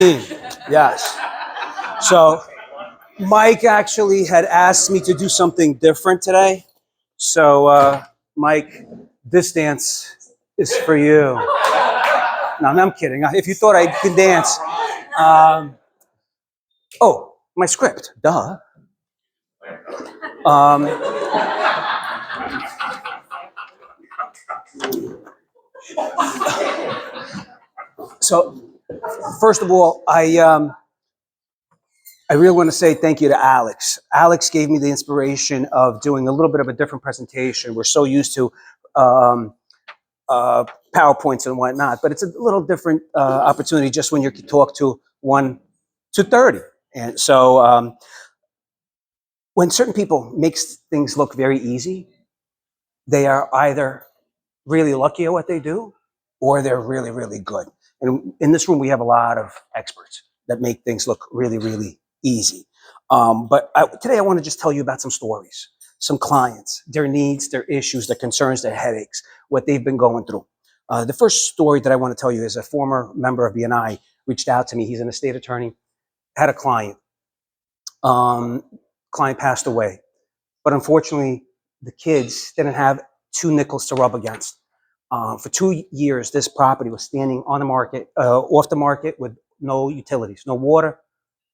Yes. So Mike actually had asked me to do something different today. So Mike, this dance is for you. No, I'm kidding. If you thought I could dance, um, oh, my script, duh. Um, so first of all, I really want to say thank you to Alex. Alex gave me the inspiration of doing a little bit of a different presentation. We're so used to um, PowerPoints and whatnot, but it's a little different opportunity just when you can talk to 1 to 30. And so when certain people makes things look very easy, they are either really lucky at what they do or they're really, really good. And in this room, we have a lot of experts that make things look really, really easy. Today I want to just tell you about some stories, some clients, their needs, their issues, their concerns, their headaches, what they've been going through. The first story that I want to tell you is a former member of BNI reached out to me. He's an estate attorney, had a client. Client passed away, but unfortunately, the kids didn't have two nickels to rub against. For 2 years, this property was standing on the market, off the market with no utilities, no water,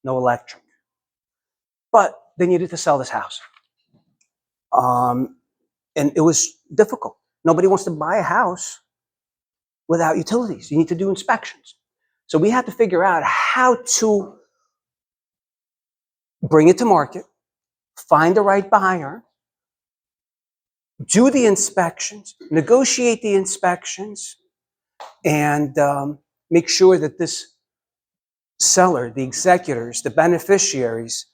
no electric. But they needed to sell this house. And it was difficult. Nobody wants to buy a house without utilities. You need to do inspections. So we had to figure out how to bring it to market, find the right buyer, do the inspections, negotiate the inspections, and make sure that this seller, the executors, the beneficiaries,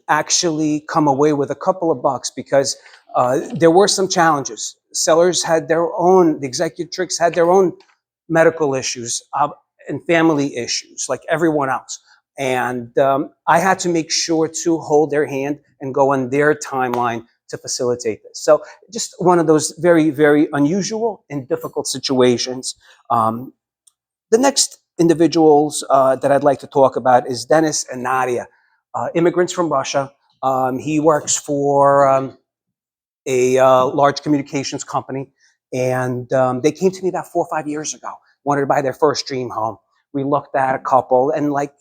actually come away with a couple of bucks because there were some challenges. Sellers had their own, the executrix had their own medical issues and family issues like everyone else. And I had to make sure to hold their hand and go on their timeline to facilitate this. So just one of those very, very unusual and difficult situations. The next individuals that I'd like to talk about is Dennis and Nadia, immigrants from Russia. He works for a large communications company, and they came to me about 4 or 5 years ago, wanted to buy their first dream home. We looked at a couple, and like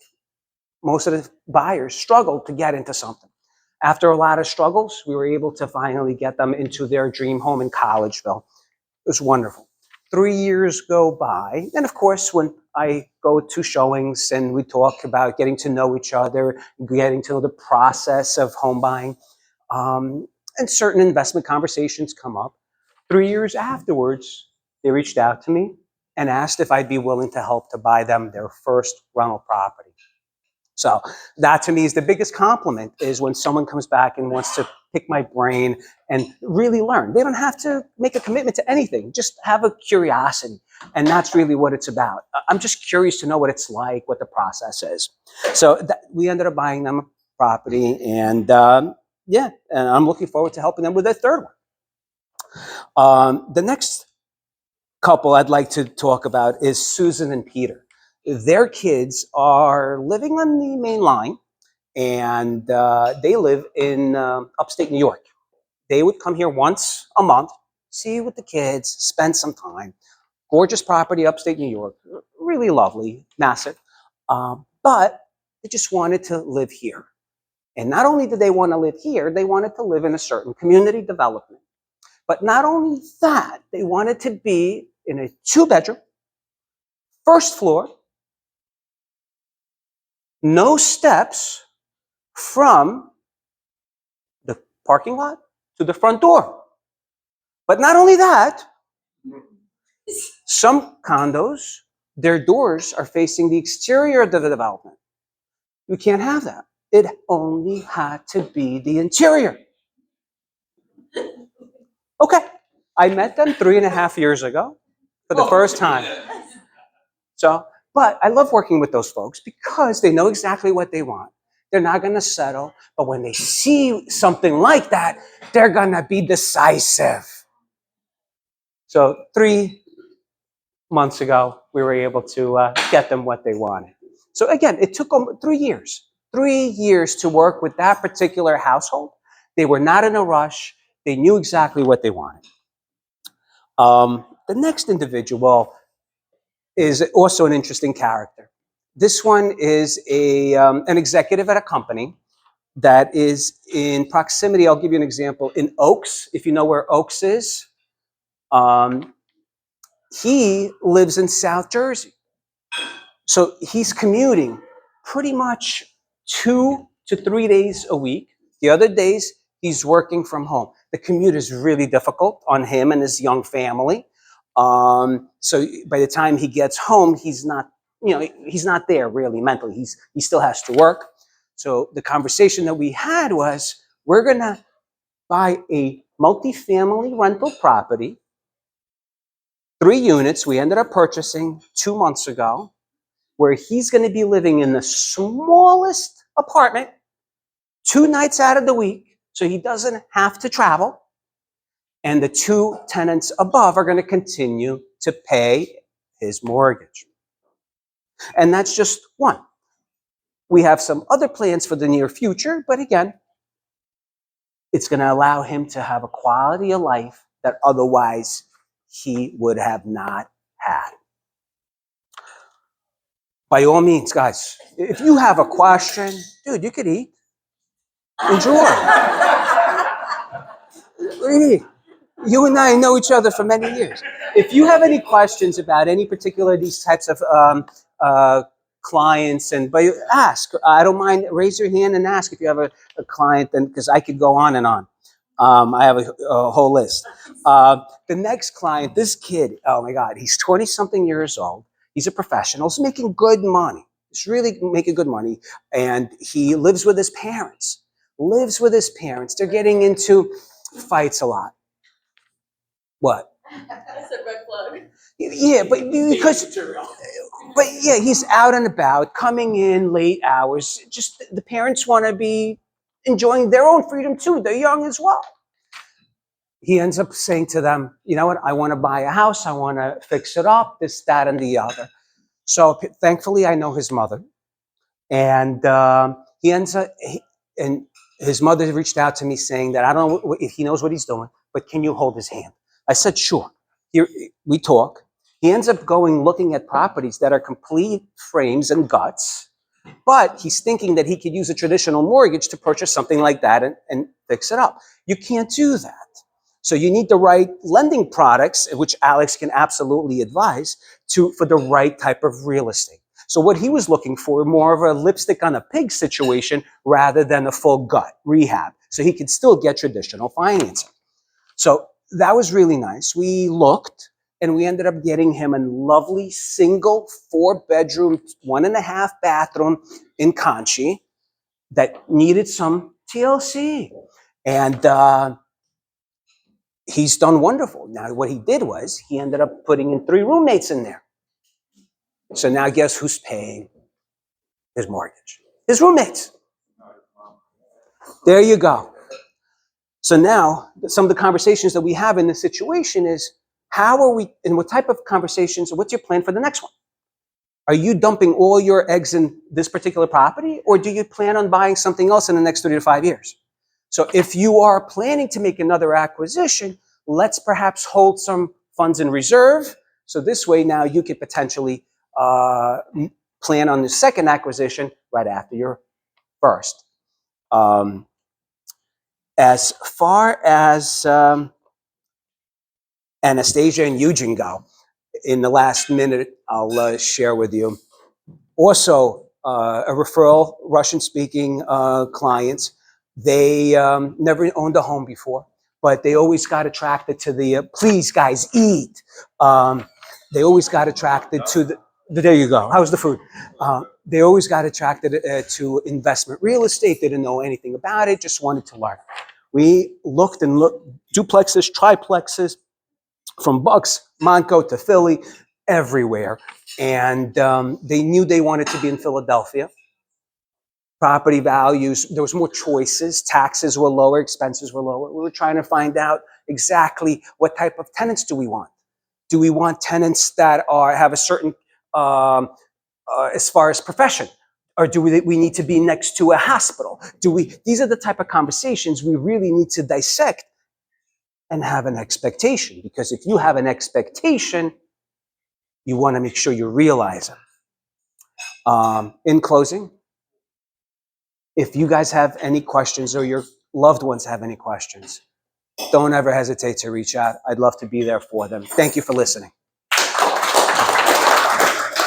most of the buyers, struggled to get into something. After a lot of struggles, we were able to finally get them into their dream home in Collegeville. It was wonderful. 3 years go by, and of course, when I go to showings and we talk about getting to know each other, getting to know the process of home buying, and certain investment conversations come up. 3 years afterwards, they reached out to me and asked if I'd be willing to help to buy them their first rental property. So that to me is the biggest compliment, is when someone comes back and wants to pick my brain and really learn. They don't have to make a commitment to anything, just have a curiosity. And that's really what it's about. I'm just curious to know what it's like, what the process is. So we ended up buying them a property, and yeah, and I'm looking forward to helping them with their third one. The next couple I'd like to talk about is Susan and Peter. Their kids are living on the main line, and they live in upstate New York. They would come here once a month, see with the kids, spend some time. Gorgeous property, upstate New York, really lovely, massive. But they just wanted to live here. And not only did they want to live here, they wanted to live in a certain community development. But not only that, they wanted to be in a 2-bedroom, first floor, no steps from the parking lot to the front door. But not only that, some condos, their doors are facing the exterior of the development. You can't have that. It only had to be the interior. Okay, I met them 3.5 years ago for the first time. So, but I love working with those folks because they know exactly what they want. They're not going to settle, but when they see something like that, they're going to be decisive. So 3 months ago, we were able to get them what they wanted. So again, it took them 3 years. 3 years to work with that particular household. They were not in a rush. They knew exactly what they wanted. The next individual is also an interesting character. This one is an executive at a company that is in proximity. I'll give you an example. In Oaks, if you know where Oaks is, um, he lives in South Jersey. So he's commuting pretty much 2 to 3 days a week. The other days, he's working from home. The commute is really difficult on him and his young family. So by the time he gets home, he's not, he's not there really mentally. He still has to work. So the conversation that we had was, we're going to buy a multifamily rental property, 3 units we ended up purchasing 2 months ago, where he's going to be living in the smallest apartment 2 nights out of the week, so he doesn't have to travel. And the 2 tenants above are going to continue to pay his mortgage. And that's just one. We have some other plans for the near future, but again, it's going to allow him to have a quality of life that otherwise he would have not had. By all means, guys, if you have a question, dude, you could eat. Enjoy. Really. You and I know each other for many years. If you have any questions about any particular of these types of clients, but ask. I don't mind. Raise your hand and ask if you have a client, then, because I could go on and on. I have a whole list. The next client, this kid, oh my God, he's 20-something years old. He's a professional. He's making good money. He's really making good money. And he lives with his parents. They're getting into fights a lot. What? That's a red flag. Yeah, but yeah, he's out and about, coming in late hours. Just the parents want to be enjoying their own freedom too. They're young as well. He ends up saying to them, you know what? I want to buy a house. I want to fix it up, this, that, and the other. So thankfully, I know his mother, and he ends up. And his mother reached out to me saying that I don't know if he knows what he's doing, but can you hold his hand? I said, sure. Here we talk. He ends up looking at properties that are complete frames and guts, but he's thinking that he could use a traditional mortgage to purchase something like that and fix it up. You can't do that. So you need the right lending products, which Alex can absolutely advise, for the right type of real estate. So what he was looking for, more of a lipstick on a pig situation rather than a full gut rehab. So he could still get traditional financing. So that was really nice. We looked and we ended up getting him a lovely single 4-bedroom, 1.5 bathroom in Conchi that needed some TLC. And he's done wonderful. Now, what he did was he ended up putting in 3 roommates in there. So now guess who's paying his mortgage? His roommates. There you go. So now some of the conversations that we have in this situation is, how are we, and what type of conversations, what's your plan for the next one? Are you dumping all your eggs in this particular property, or do you plan on buying something else in the next 3 to 5 years? So if you are planning to make another acquisition, let's perhaps hold some funds in reserve. So this way now you could potentially plan on the second acquisition right after your first. As far as Anastasia and Eugene go, in the last minute, I'll share with you. Also, a referral, Russian-speaking clients. They never owned a home before, but they always got attracted to the, please guys, eat. They always got attracted to there you go. How's the food? They always got attracted to investment real estate. They didn't know anything about it, just wanted to learn. We looked, duplexes, triplexes, from Bucks, Montco to Philly, everywhere. And they knew they wanted to be in Philadelphia. Property values, there was more choices. Taxes were lower, expenses were lower. We were trying to find out exactly what type of tenants do we want. Do we want tenants that have a certain as far as profession? Or do we need to be next to a hospital? These are the type of conversations we really need to dissect and have an expectation. Because if you have an expectation, you want to make sure you realize it. In closing, if you guys have any questions or your loved ones have any questions, don't ever hesitate to reach out. I'd love to be there for them. Thank you for listening.